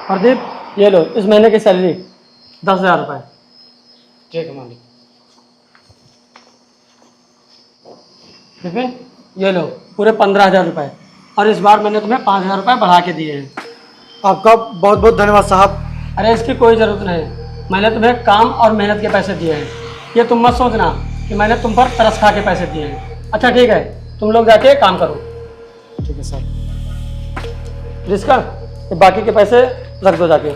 प्रदीप, ये लो इस महीने की सैलरी 10,000 रुपये। ठीक है मालिक। विपिन, ये लो पूरे 15,000 रुपये, और इस बार मैंने तुम्हें 5,000 रुपये बढ़ा के दिए हैं। आपका बहुत बहुत धन्यवाद साहब। अरे इसकी कोई ज़रूरत नहीं, मैंने तुम्हें काम और मेहनत के पैसे दिए हैं। ये तुम मत सोचना कि मैंने तुम पर तरस खा के पैसे दिए हैं। अच्छा ठीक है, तुम लोग जाके काम करो। ठीक है साहब। रिस्का, ये बाकी के पैसे रख दो जाके।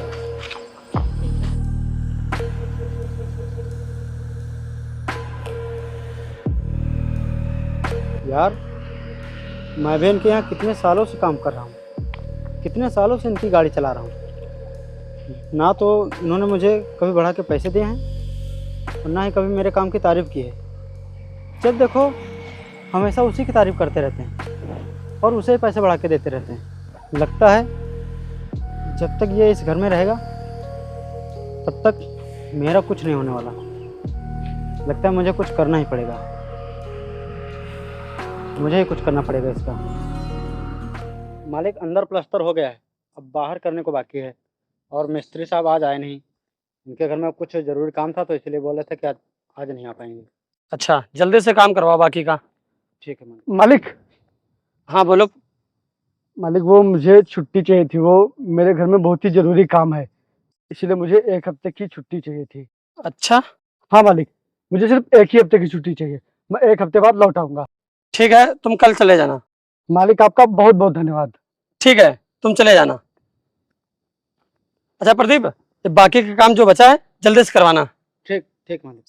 यार मैं भी इनके यहाँ कितने सालों से काम कर रहा हूँ, कितने सालों से इनकी गाड़ी चला रहा हूँ, ना तो इन्होंने मुझे कभी बढ़ा के पैसे दिए हैं और ना ही कभी मेरे काम की तारीफ़ की है। जब देखो हमेशा उसी की तारीफ़ करते रहते हैं और उसे ही पैसे बढ़ा के देते रहते हैं। लगता है जब तक ये इस घर में रहेगा तब तक मेरा कुछ नहीं होने वाला। लगता है मुझे कुछ करना ही पड़ेगा, मुझे ही कुछ करना पड़ेगा इसका। मालिक, अंदर प्लास्टर हो गया है, अब बाहर करने को बाकी है और मिस्त्री साहब आज आए नहीं। उनके घर में कुछ ज़रूरी काम था तो इसलिए बोले थे कि आज नहीं आ पाएंगे। अच्छा, जल्दी से काम करवाओ बाकी का। ठीक है मालिक। मालिक, हाँ बोलो। मालिक वो मुझे छुट्टी चाहिए थी, वो मेरे घर में बहुत ही जरूरी काम है, इसलिए मुझे 1 हफ्ते की छुट्टी चाहिए थी। अच्छा हाँ मालिक, मुझे सिर्फ 1 ही हफ्ते की छुट्टी चाहिए, मैं 1 हफ्ते बाद लौट आऊंगा। ठीक है, तुम कल चले जाना। मालिक आपका बहुत बहुत धन्यवाद। ठीक है, तुम चले जाना। अच्छा प्रदीप, ये बाकी का काम जो बचा है जल्दी से करवाना। ठीक ठीक मालिक।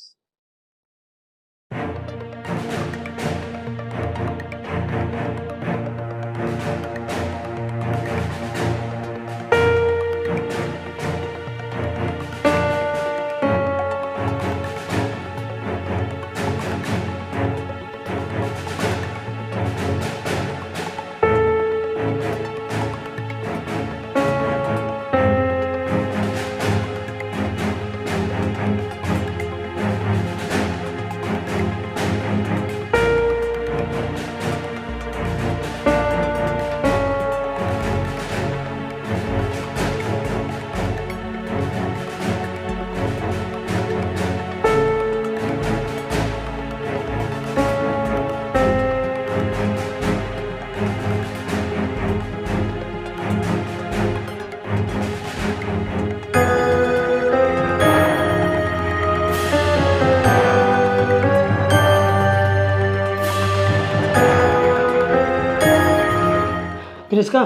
क्रिस्का,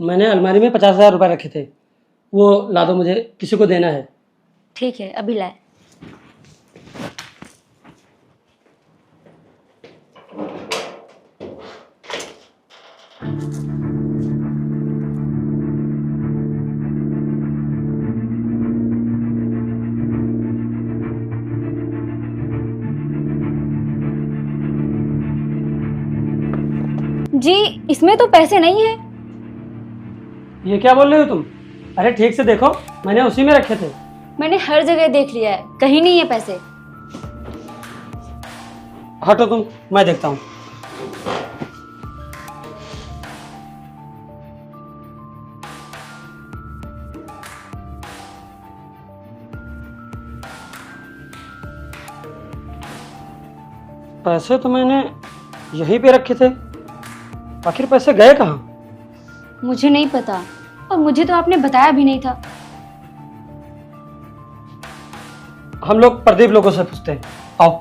मैंने अलमारी में 50,000 रुपये रखे थे, वो ला दो, मुझे किसी को देना है। ठीक है, अभी लाए। जी, इसमें तो पैसे नहीं है। ये क्या बोल रहे हो तुम? अरे ठीक से देखो, मैंने उसी में रखे थे। मैंने हर जगह देख लिया है, कहीं नहीं है पैसे। हटो तुम, मैं देखता हूँ। पैसे तो मैंने यहीं पे रखे थे, आखिर पैसे गए कहाँ? मुझे नहीं पता, और मुझे तो आपने बताया भी नहीं था। हम लोग प्रदीप लोगों से पूछते हैं, आओ।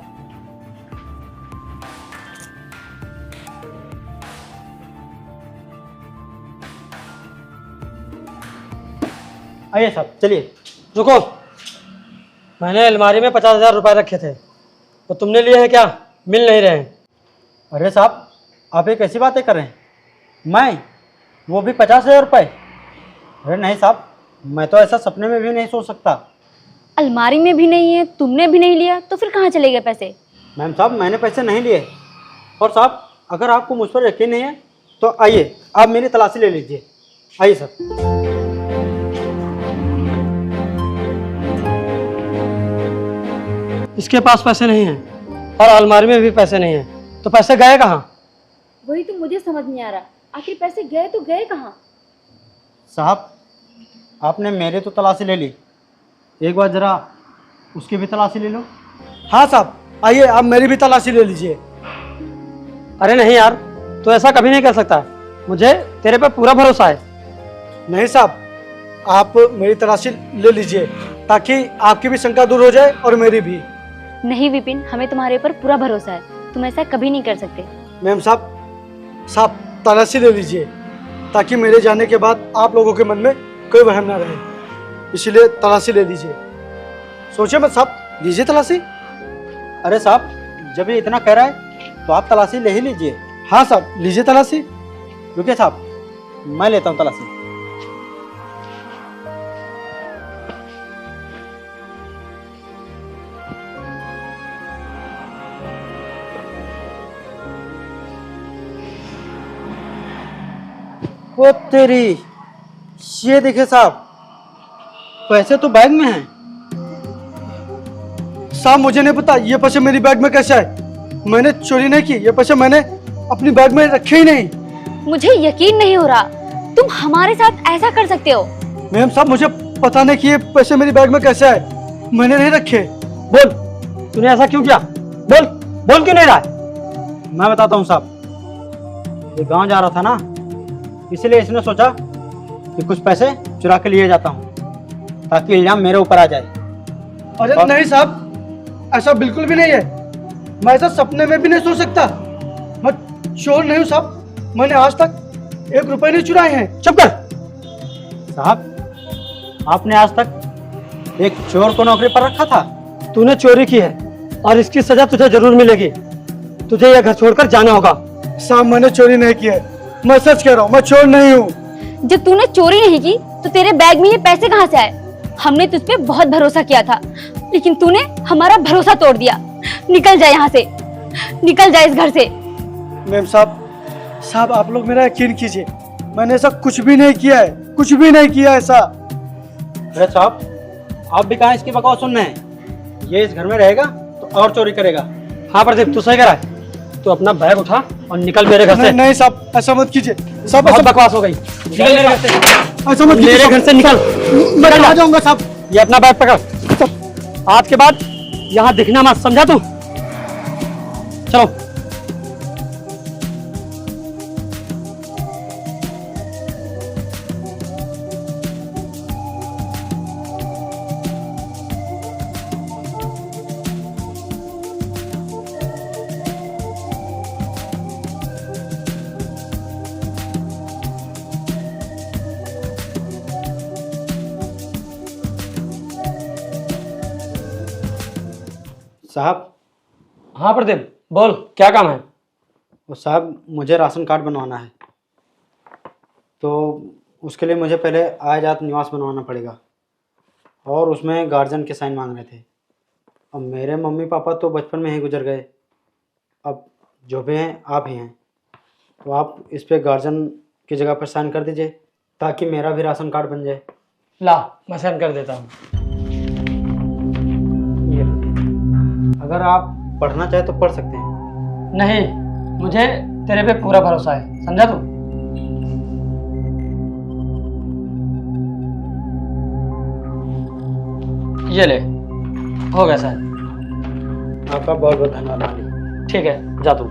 आइए साहब, चलिए। रुको, मैंने अलमारी में 50,000 रुपये रखे थे, तो तुमने लिए हैं क्या? मिल नहीं रहे हैं। अरे साहब, आप ये कैसी बातें कर रहे हैं? मैं, वो भी 50,000 रुपये? अरे नहीं साहब, मैं तो ऐसा सपने में भी नहीं सोच सकता। अलमारी में भी नहीं है, तुमने भी नहीं लिया, तो फिर कहाँ चले गए पैसे? मैम साहब, मैंने पैसे नहीं लिए। और साहब, अगर आपको मुझ पर यकीन नहीं है तो आइए आप मेरी तलाशी ले लीजिए। आइए सर। इसके पास पैसे नहीं हैं और अलमारी में भी पैसे नहीं हैं, तो पैसे गए कहाँ? वही तो मुझे समझ नहीं आ रहा, आखिर पैसे गए तो गए कहाँ? साहब, आपने मेरी तो तलाशी ले ली, एक बार ज़रा उसकी भी तलाशी ले लो। हाँ साहब, आइए आप मेरी भी तलाशी ले लीजिए। अरे नहीं यार, तू ऐसा कभी नहीं कर सकता। मुझे तेरे पे पूरा भरोसा है। नहीं साहब, आप मेरी तलाशी ले लीजिए ताकि आपकी भी शंका दूर हो जाए और मेरी भी। नहीं विपिन, हमें तुम्हारे ऊपर पूरा भरोसा है, तुम ऐसा कभी नहीं कर सकते। मैम साहब तलाशी ले लीजिए ताकि मेरे जाने के बाद आप लोगों के मन में कोई वहम ना रहे, इसलिए तलाशी ले लीजिए। सोचिए मत साहब, लीजिए तलाशी। अरे साहब, जब ये इतना कह रहा है तो आप तलाशी ले ही लीजिए। हाँ साहब, लीजिए तलाशी। रुकिए साहब, मैं लेता हूँ तलाशी। ओ तेरी, ये देखिए साहब, पैसे तो बैग में हैं। साहब मुझे नहीं पता ये पैसे मेरी बैग में कैसे आए। मैंने चोरी नहीं की, ये पैसे मैंने अपनी बैग में रखे ही नहीं। मुझे यकीन नहीं हो रहा तुम हमारे साथ ऐसा कर सकते हो। मैम साहब, मुझे पता नहीं कि ये पैसे मेरी बैग में कैसे आए, मैंने नहीं रखे। बोल, तूने ऐसा क्यों किया? बोल क्यों नहीं रहा है? मैं बताता हूँ साहब, ये गांव जा रहा था ना, इसलिए इसने सोचा कि कुछ पैसे चुरा के लिए जाता हूँ ताकि इल्जाम मेरे ऊपर आ जाए। अरे नहीं साहब, ऐसा बिल्कुल भी नहीं है। मैं ऐसा सपने में भी नहीं सोच सकता। मैं चोर नहीं हूँ साहब, मैंने आज तक 1 रुपए नहीं चुराए हैं। चुप कर। साहब, आपने आज तक एक चोर को नौकरी पर रखा था? तूने चोरी की है और इसकी सजा तुझे जरूर मिलेगी। तुझे यह घर छोड़कर जाना होगा। साहब मैंने चोरी नहीं की है, मैं सच कह रहा हूँ, मैं चोर नहीं हूँ। जब तूने चोरी नहीं की तो तेरे बैग में ये पैसे कहाँ से आए? हमने तुझ पे बहुत भरोसा किया था, लेकिन तूने हमारा भरोसा तोड़ दिया। निकल जा यहाँ से, निकल जा इस घर से। मैम साहब आप लोग मेरा यकीन कीजिए, मैंने ऐसा कुछ भी नहीं किया है, कुछ भी नहीं किया ऐसा। अरे साहब, आप भी कहाँ इसकी बकवास सुन रहे हैं? ये इस घर में रहेगा तो और चोरी करेगा। हाँ प्रदीप, तू सही कह रहा है। तू अपना बैग उठा और निकल मेरे घर से। नहीं साहब, ऐसा मत कीजिए साहब, बहुत ऐसा बकवास हो गई। निकल मेरे घर से, ऐसा मत कीजिए मेरे साहब। घर से निकल। मैं आ जाऊंगा साहब। ये अपना बैग पकड़। आज के बाद यहाँ दिखना मत, समझा तू? चलो। साहब, हाँ प्रदीप, बोल क्या काम है? वो साहब, मुझे राशन कार्ड बनवाना है, तो उसके लिए मुझे पहले आय जात निवास बनवाना पड़ेगा और उसमें गार्जियन के साइन मांग रहे थे। अब मेरे मम्मी पापा तो बचपन में ही गुजर गए, अब जो भी हैं आप ही हैं, तो आप इस पे गार्जियन की जगह पर साइन कर दीजिए ताकि मेरा भी राशन कार्ड बन जाए। ला, मैं साइन कर देता हूँ। अगर आप पढ़ना चाहे तो पढ़ सकते हैं। नहीं, मुझे तेरे पे पूरा भरोसा है, समझा तू? ये ले, हो गया सर। आपका बहुत बहुत धन्यवाद मालिक। ठीक है, जा तू।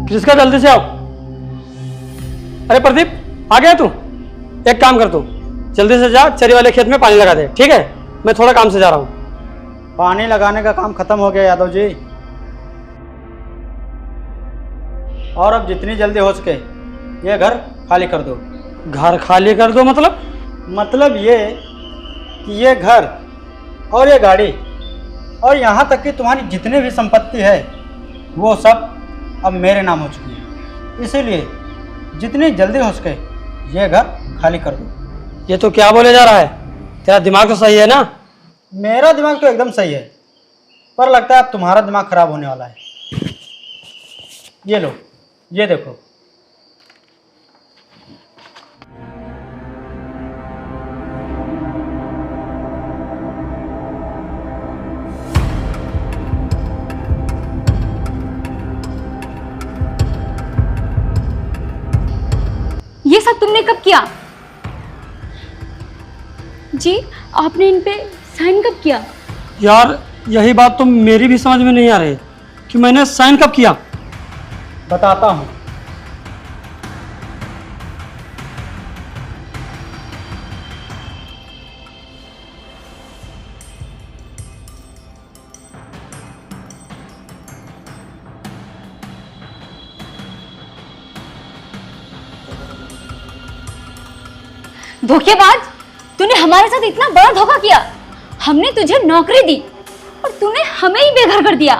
किसका, जल्दी से आओ। अरे प्रदीप, आ गया तू? एक काम कर, तू जल्दी से जा, चरी वाले खेत में पानी लगा दे, ठीक है? मैं थोड़ा काम से जा रहा हूँ। पानी लगाने का काम खत्म हो गया यादव जी, और अब जितनी जल्दी हो सके ये घर खाली कर दो। घर खाली कर दो मतलब? मतलब ये कि ये घर और ये गाड़ी और यहाँ तक कि तुम्हारी जितनी भी संपत्ति है वो सब अब मेरे नाम हो चुकी है, इसीलिए जितनी जल्दी हो सके ये घर खाली कर दो। ये तो क्या बोले जा रहा है? तेरा दिमाग तो सही है ना? मेरा दिमाग तो एकदम सही है, पर लगता है अब तुम्हारा दिमाग खराब होने वाला है। ये लो, ये देखो, सब तुमने कब किया? जी, आपने इन पे साइन कब किया? यार यही बात तो मेरी भी समझ में नहीं आ रही कि मैंने साइन कब किया। बताता हूँ। धोखेबाज, तूने हमारे साथ इतना बड़ा धोखा किया। हमने तुझे नौकरी दी और तूने हमें ही बेघर कर दिया।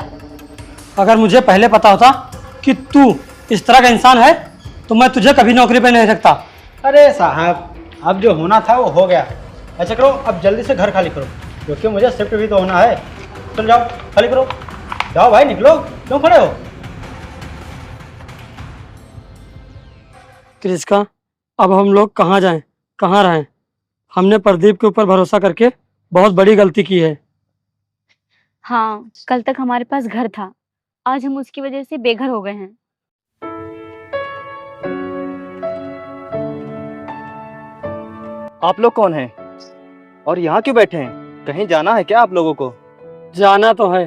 अगर मुझे पहले पता होता कि तू इस तरह का इंसान है तो मैं तुझे कभी नौकरी पे नहीं रखता। अरे साहब, अब जो होना था वो हो गया। ऐसा करो, अब जल्दी से घर खाली करो, क्योंकि मुझे शिफ्ट भी तो होना है। चल जाओ, खाली करो। जाओ भाई, निकलो, क्यों खड़े हो? कृष्का, अब हम लोग कहाँ जाएं, कहाँ रहें? हमने प्रदीप के ऊपर भरोसा करके बहुत बड़ी गलती की है। हाँ, कल तक हमारे पास घर था, आज हम उसकी वजह से बेघर हो गए हैं। आप लोग कौन हैं और यहाँ क्यों बैठे हैं? कहीं जाना है क्या आप लोगों को? जाना तो है,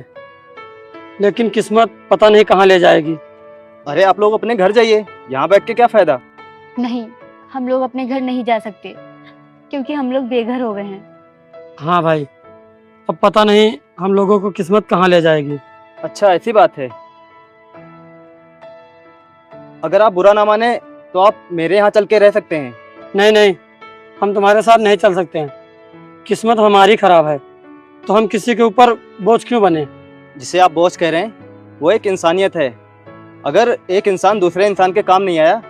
लेकिन किस्मत पता नहीं कहाँ ले जाएगी। अरे आप लोग अपने घर जाइए, यहाँ बैठ के क्या फायदा? नहीं, हम लोग अपने घर नहीं जा सकते क्योंकि हम लोग बेघर हो गए हैं। हाँ भाई, अब पता नहीं हम लोगों को किस्मत कहाँ ले जाएगी। अच्छा ऐसी बात है। अगर आप बुरा ना माने तो आप मेरे यहाँ चल के रह सकते हैं। नहीं नहीं, हम तुम्हारे साथ नहीं चल सकते हैं। किस्मत हमारी खराब है तो हम किसी के ऊपर बोझ क्यों बने? जिसे आप बोझ कह रहे हैं वो एक इंसानियत है। अगर एक इंसान दूसरे इंसान के काम नहीं आया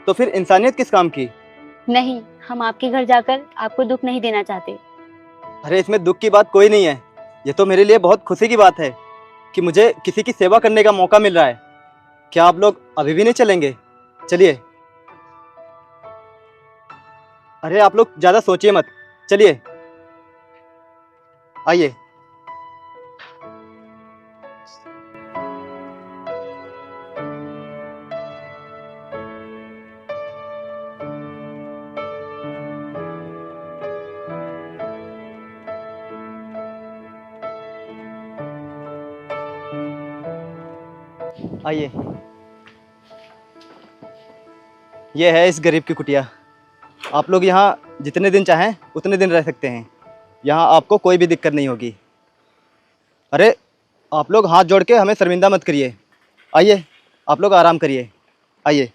तो फिर इंसानियत किस काम की? नहीं, हम आपके घर जाकर आपको दुख नहीं देना चाहते। अरे इसमें दुख की बात कोई नहीं है। ये तो मेरे लिए बहुत खुशी की बात है कि मुझे किसी की सेवा करने का मौका मिल रहा है। क्या आप लोग अभी भी नहीं चलेंगे? चलिए। अरे आप लोग ज्यादा सोचिए मत, चलिए आइए। आइए, ये है इस गरीब की कुटिया। आप लोग यहाँ जितने दिन चाहें उतने दिन रह सकते हैं। यहाँ आपको कोई भी दिक्कत नहीं होगी। अरे आप लोग हाथ जोड़ के हमें शर्मिंदा मत करिए। आइए, आप लोग आराम करिए, आइए।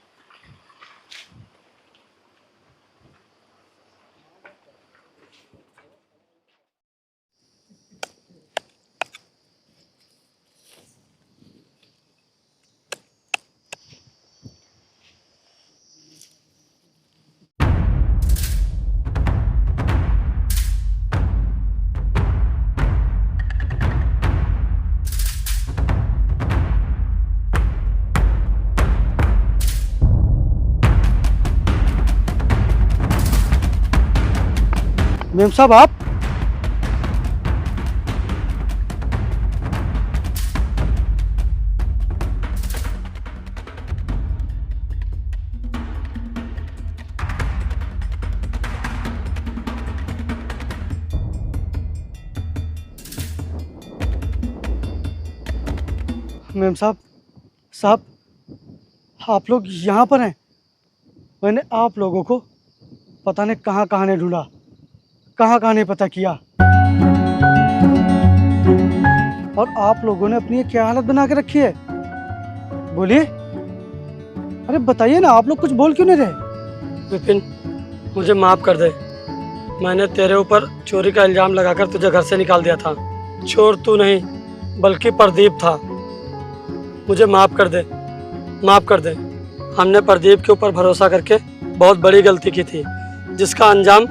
मेम साहब, आप? मेम साहब, साहब, आप लोग यहाँ पर हैं? मैंने आप लोगों को पता नहीं कहाँ कहाँ नहीं ढूंढा, कहाँ कहाँ नहीं पता किया, और आप लोगों ने अपनी ये क्या हालत बना के रखी है? बोलिए, अरे बताइए ना, आप लोग कुछ बोल क्यों नहीं रहे? विपिन, मुझे माफ़ कर दे। मैंने तेरे ऊपर चोरी का इल्ज़ाम लगाकर तुझे घर से निकाल दिया था। चोर तू नहीं बल्कि प्रदीप था। मुझे माफ़ कर दे, माफ़ कर दे। हमने प्रदीप के ऊपर भरोसा करके बहुत बड़ी गलती की थी, जिसका अंजाम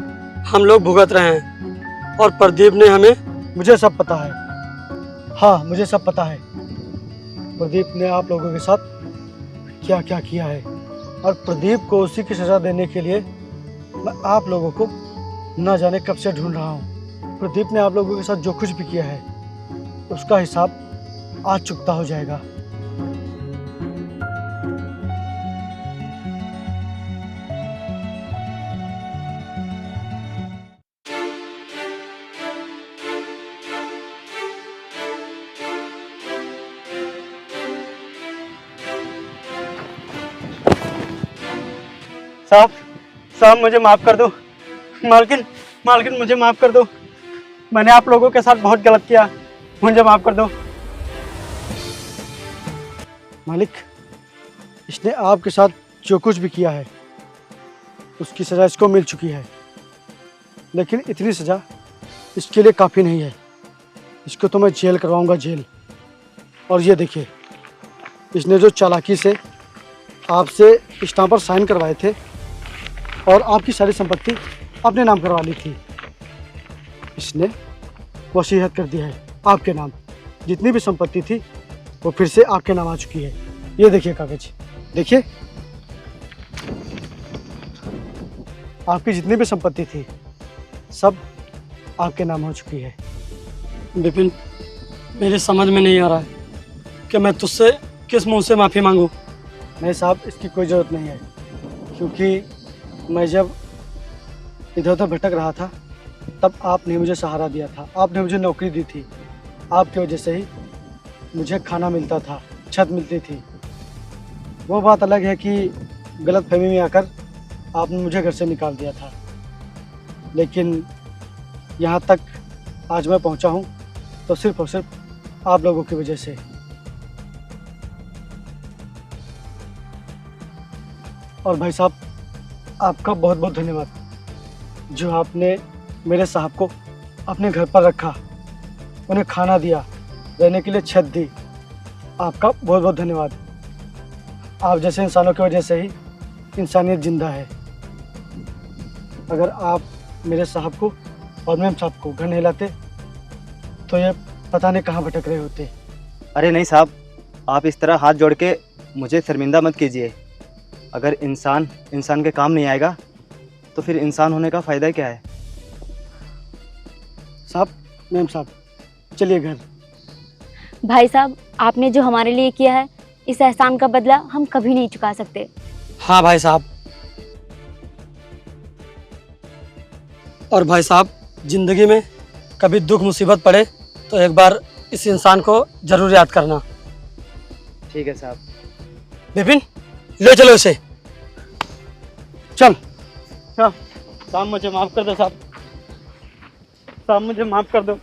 हम लोग भुगत रहे हैं। और प्रदीप ने हमें... मुझे सब पता है, हाँ मुझे सब पता है। प्रदीप ने आप लोगों के साथ क्या क्या किया है, और प्रदीप को उसी की सज़ा देने के लिए मैं आप लोगों को न जाने कब से ढूंढ रहा हूँ। प्रदीप ने आप लोगों के साथ जो कुछ भी किया है उसका हिसाब आज चुकता हो जाएगा। साहब साहब मुझे माफ़ कर दो। मालकिन मालकिन मुझे माफ़ कर दो। मैंने आप लोगों के साथ बहुत गलत किया, मुझे माफ़ कर दो। मालिक, इसने आपके साथ जो कुछ भी किया है उसकी सज़ा इसको मिल चुकी है, लेकिन इतनी सज़ा इसके लिए काफ़ी नहीं है। इसको तो मैं जेल करवाऊंगा, जेल। और ये देखिए, इसने जो चालाकी से आपसे स्टाम्प पर साइन करवाए थे और आपकी सारी संपत्ति अपने नाम करवा ली थी, इसने वसीयत कर दी है आपके नाम। जितनी भी संपत्ति थी वो फिर से आपके नाम आ चुकी है। ये देखिए कागज, देखिए, आपकी जितनी भी संपत्ति थी सब आपके नाम हो चुकी है। विपिन, मेरी समझ में नहीं आ रहा है कि मैं तुझसे किस मुंह से माफ़ी मांगूं। नहीं साहब, इसकी कोई ज़रूरत नहीं है, क्योंकि मैं जब इधर उधर भटक रहा था तब आपने मुझे सहारा दिया था, आपने मुझे नौकरी दी थी। आपकी वजह से ही मुझे खाना मिलता था, छत मिलती थी। वो बात अलग है कि गलतफहमी में आकर आपने मुझे घर से निकाल दिया था, लेकिन यहाँ तक आज मैं पहुँचा हूँ तो सिर्फ और सिर्फ आप लोगों की वजह से। और भाई साहब, आपका बहुत बहुत धन्यवाद, जो आपने मेरे साहब को अपने घर पर रखा, उन्हें खाना दिया, रहने के लिए छत दी। आपका बहुत बहुत धन्यवाद। आप जैसे इंसानों की वजह से ही इंसानियत जिंदा है। अगर आप मेरे साहब को और मेम साहब को घर नहीं लाते तो ये पता नहीं कहाँ भटक रहे होते। अरे नहीं साहब, आप इस तरह हाथ जोड़ के मुझे शर्मिंदा मत कीजिए। अगर इंसान इंसान के काम नहीं आएगा तो फिर इंसान होने का फ़ायदा क्या है। साहब, मेम साहब, चलिए घर। भाई साहब, आपने जो हमारे लिए किया है, इस एहसान का बदला हम कभी नहीं चुका सकते। हाँ भाई साहब। और भाई साहब, ज़िंदगी में कभी दुख मुसीबत पड़े तो एक बार इस इंसान को ज़रूर याद करना। ठीक है साहब। विपिन, ले चलो इसे। चल साहब, मुझे माफ़ कर दो साहब, साहब मुझे माफ़ कर दो।